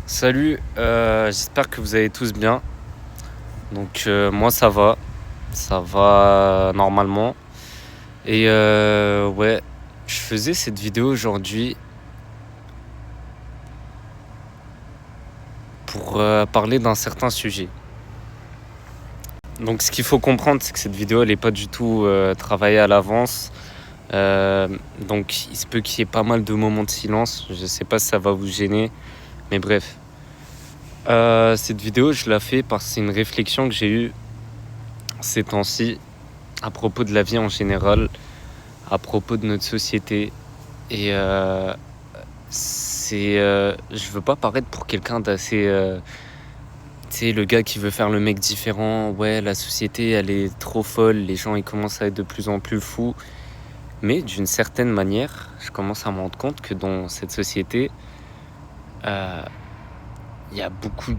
Salut, j'espère que vous allez tous bien. Donc moi ça va normalement. Et ouais, je faisais cette vidéo aujourd'hui pour parler d'un certain sujet. Donc ce qu'il faut comprendre, c'est que cette vidéo, elle n'est pas du tout travaillée à l'avance. Euh, donc il se peut qu'il y ait pas mal de moments de silence. Je sais pas si ça va vous gêner, mais bref. Cette vidéo, je la fais parce que c'est une réflexion que j'ai eue ces temps-ci à propos de la vie en général, à propos de notre société. Et je veux pas paraître pour quelqu'un d'assez, tu sais, le gars qui veut faire le mec différent. Ouais, la société, elle est trop folle, les gens, ils commencent à être de plus en plus fous. Mais d'une certaine manière, je commence à me rendre compte que dans cette société, euh, il y a beaucoup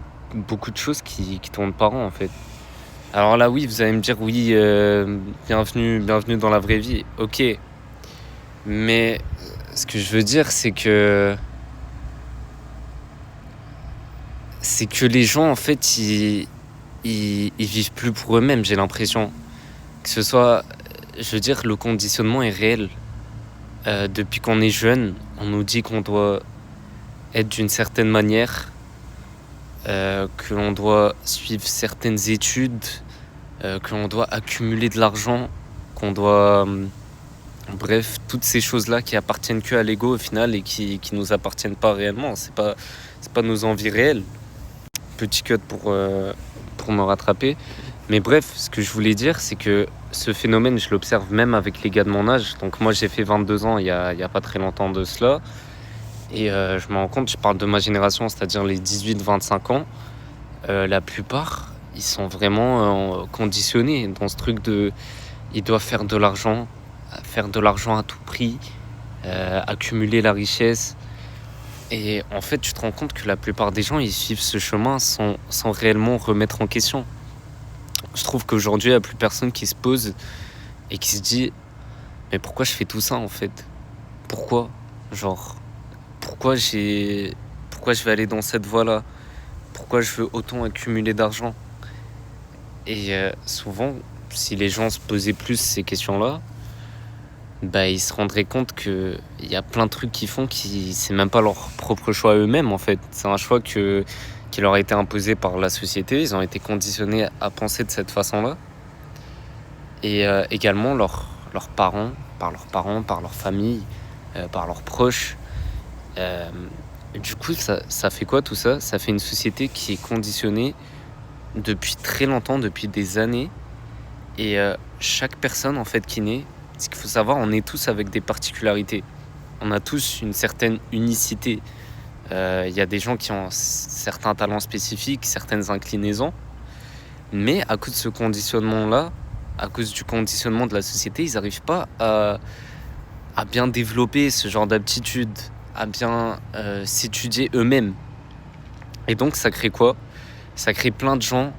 de choses qui tournent pas rond, en fait. Alors là, oui, vous allez me dire, oui, bienvenue dans la vraie vie. Ok, mais ce que je veux dire, c'est que les gens, en fait, ils vivent plus pour eux-mêmes, j'ai l'impression. Que ce soit, je veux dire, le conditionnement est réel. Depuis qu'on est jeune, on nous dit qu'on doit être d'une certaine manière, que l'on doit suivre certaines études, que l'on doit accumuler de l'argent, qu'on doit... bref, toutes ces choses-là qui appartiennent que à l'ego au final et qui nous appartiennent pas réellement. C'est pas nos envies réelles. Petit cut pour me rattraper. Mais bref, ce que je voulais dire, c'est que ce phénomène, je l'observe même avec les gars de mon âge. Donc moi, j'ai fait 22 ans il y a pas très longtemps de cela. Et je me rends compte, je parle de ma génération, c'est-à-dire les 18-25 ans. La plupart, ils sont vraiment conditionnés dans ce truc de... Ils doivent faire de l'argent à tout prix, accumuler la richesse. Et en fait, tu te rends compte que la plupart des gens, ils suivent ce chemin sans réellement remettre en question. Je trouve qu'aujourd'hui, il n'y a plus personne qui se pose et qui se dit mais pourquoi je fais tout ça en fait? Pourquoi? Genre, pourquoi j'ai... Pourquoi je vais aller dans cette voie-là? Pourquoi je veux autant accumuler d'argent? Et souvent, si les gens se posaient plus ces questions-là, bah, ils se rendraient compte qu'il y a plein de trucs qu'ils font qui c'est même pas leur propre choix eux-mêmes en fait. C'est un choix qui leur a été imposé par la société. Ils ont été conditionnés à penser de cette façon-là. Et également leurs parents, par leur famille, par leurs proches. Euh, du coup, ça fait quoi tout ça? Ça fait une société qui est conditionnée depuis très longtemps, depuis des années. Et chaque personne en fait qui naît, ce qu'il faut savoir, on est tous avec des particularités. On a tous une certaine unicité. Il y a des gens qui ont certains talents spécifiques, certaines inclinaisons. Mais à cause de ce conditionnement-là, à cause du conditionnement de la société, ils n'arrivent pas à bien développer ce genre d'aptitude, à bien s'étudier eux-mêmes. Et donc ça crée quoi? Ça crée plein de gens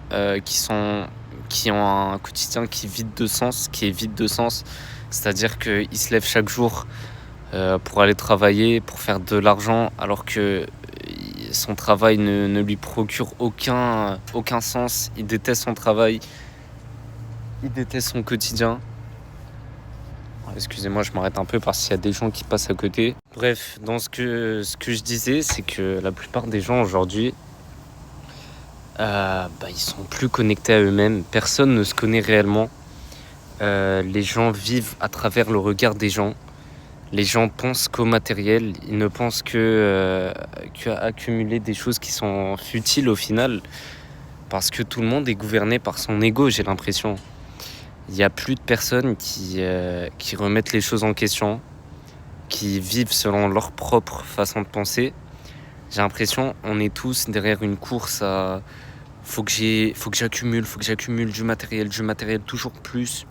qui ont un quotidien qui est vide de sens. C'est-à-dire qu'ils se lèvent chaque jour pour aller travailler, pour faire de l'argent, alors que son travail ne lui procure aucun sens. Il déteste son travail, il déteste son quotidien. Excusez-moi, je m'arrête un peu parce qu'il y a des gens qui passent à côté. Bref, dans ce que je disais, c'est que la plupart des gens aujourd'hui, ils sont plus connectés à eux-mêmes. Personne ne se connaît réellement. Les gens vivent à travers le regard des gens. Les gens pensent qu'au matériel. Ils ne pensent qu'à accumuler des choses qui sont futiles au final. Parce que tout le monde est gouverné par son ego, j'ai l'impression. Il n'y a plus de personnes qui remettent les choses en question, qui vivent selon leur propre façon de penser. J'ai l'impression on est tous derrière une course à faut que j'accumule du matériel, toujours plus,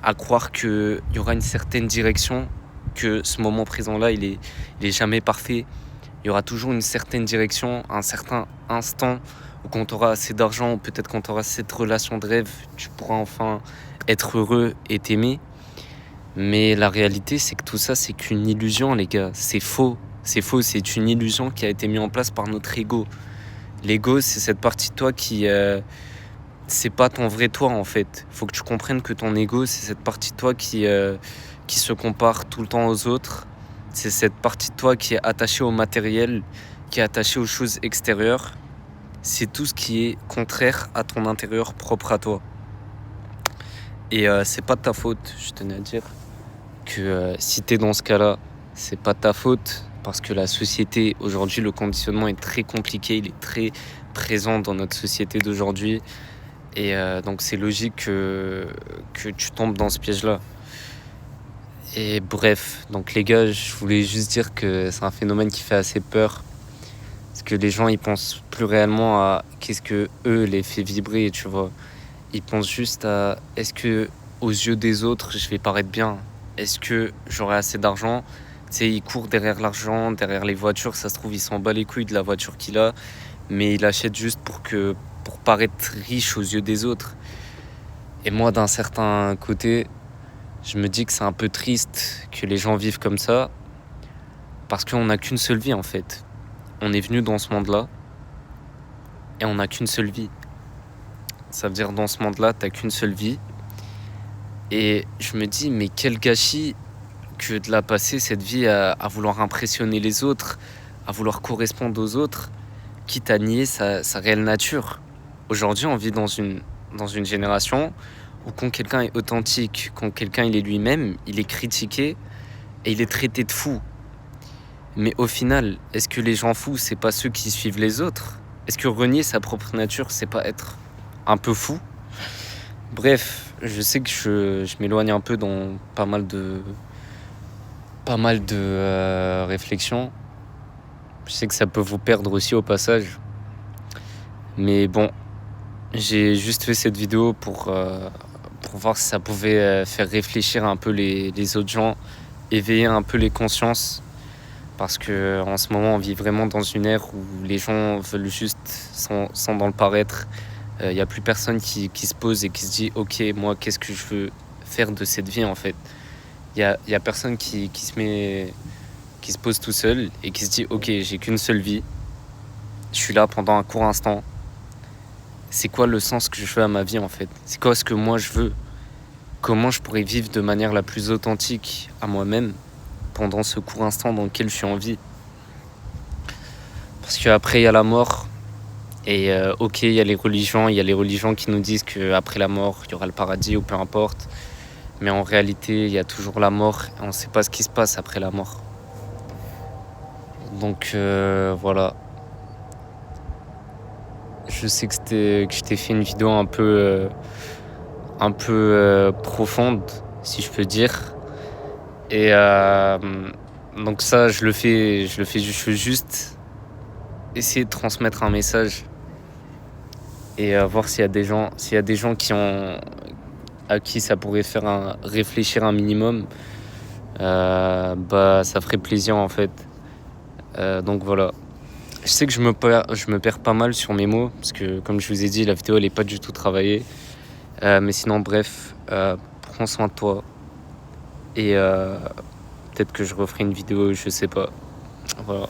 à croire qu'il y aura une certaine direction, que ce moment présent-là, il est jamais parfait. Il y aura toujours une certaine direction, un certain instant où quand tu auras assez d'argent, ou peut-être quand tu auras cette relation de rêve, tu pourras enfin être heureux et t'aimer. Mais la réalité, c'est que tout ça, c'est qu'une illusion, les gars. C'est faux. C'est faux, c'est une illusion qui a été mise en place par notre ego. L'ego, c'est cette partie de toi qui... c'est pas ton vrai toi, en fait. Faut que tu comprennes que ton ego, c'est cette partie de toi qui se compare tout le temps aux autres. C'est cette partie de toi qui est attachée au matériel, qui est attachée aux choses extérieures. C'est tout ce qui est contraire à ton intérieur propre à toi. Et c'est pas de ta faute, je tenais à dire, que si t'es dans ce cas-là, c'est pas de ta faute, parce que la société, aujourd'hui, le conditionnement est très compliqué, il est très présent dans notre société d'aujourd'hui. Et donc c'est logique que tu tombes dans ce piège-là. Et bref, donc les gars, je voulais juste dire que c'est un phénomène qui fait assez peur. Parce que les gens, ils pensent plus réellement à qu'est-ce que eux les fait vibrer, tu vois. Ils pensent juste à est-ce que aux yeux des autres, je vais paraître bien? Est-ce que j'aurai assez d'argent? Tu sais, ils courent derrière l'argent, derrière les voitures. Ça se trouve, il s'en bat les couilles de la voiture qu'il a. Mais il achète juste pour paraître riche aux yeux des autres. Et moi, d'un certain côté, je me dis que c'est un peu triste que les gens vivent comme ça, parce qu'on n'a qu'une seule vie en fait. On est venu dans ce monde-là, et on n'a qu'une seule vie. Ça veut dire dans ce monde-là, t'as qu'une seule vie. Et je me dis, mais quel gâchis que de la passer cette vie à vouloir impressionner les autres, à vouloir correspondre aux autres, quitte à nier sa réelle nature. Aujourd'hui, on vit dans une génération où quand quelqu'un est authentique, quand quelqu'un il est lui-même, il est critiqué et il est traité de fou. Mais au final, est-ce que les gens fous, c'est pas ceux qui suivent les autres? Est-ce que renier sa propre nature, c'est pas être un peu fou? Bref, je sais que je m'éloigne un peu dans pas mal de réflexions. Je sais que ça peut vous perdre aussi au passage. Mais bon, j'ai juste fait cette vidéo pour voir si ça pouvait faire réfléchir un peu les autres gens, éveiller un peu les consciences. Parce que en ce moment, on vit vraiment dans une ère où les gens veulent juste, sans dans le paraître, il n'y a plus personne qui se pose et qui se dit « Ok, moi, qu'est-ce que je veux faire de cette vie, en fait ?» Il y a personne qui se pose tout seul et qui se dit « Ok, j'ai qu'une seule vie. Je suis là pendant un court instant. C'est quoi le sens que je veux à ma vie, en fait? C'est quoi ce que moi, je veux? Comment je pourrais vivre de manière la plus authentique à moi-même pendant ce court instant dans lequel je suis en vie? » Parce qu'après, il y a la mort. Et ok, il y a les religions qui nous disent qu'après la mort, il y aura le paradis ou peu importe. Mais en réalité, il y a toujours la mort et on ne sait pas ce qui se passe après la mort. Donc voilà. Je sais que je t'ai fait une vidéo un peu profonde, si je peux dire. Et donc ça, je veux juste essayer de transmettre un message et voir s'il y a des gens à qui ça pourrait faire réfléchir un minimum. Ça ferait plaisir en fait. Donc voilà. Je sais que je me perds pas mal sur mes mots parce que comme je vous ai dit, la vidéo elle est pas du tout travaillée. Mais sinon bref, prends soin de toi et peut-être que je referai une vidéo, je sais pas. Voilà.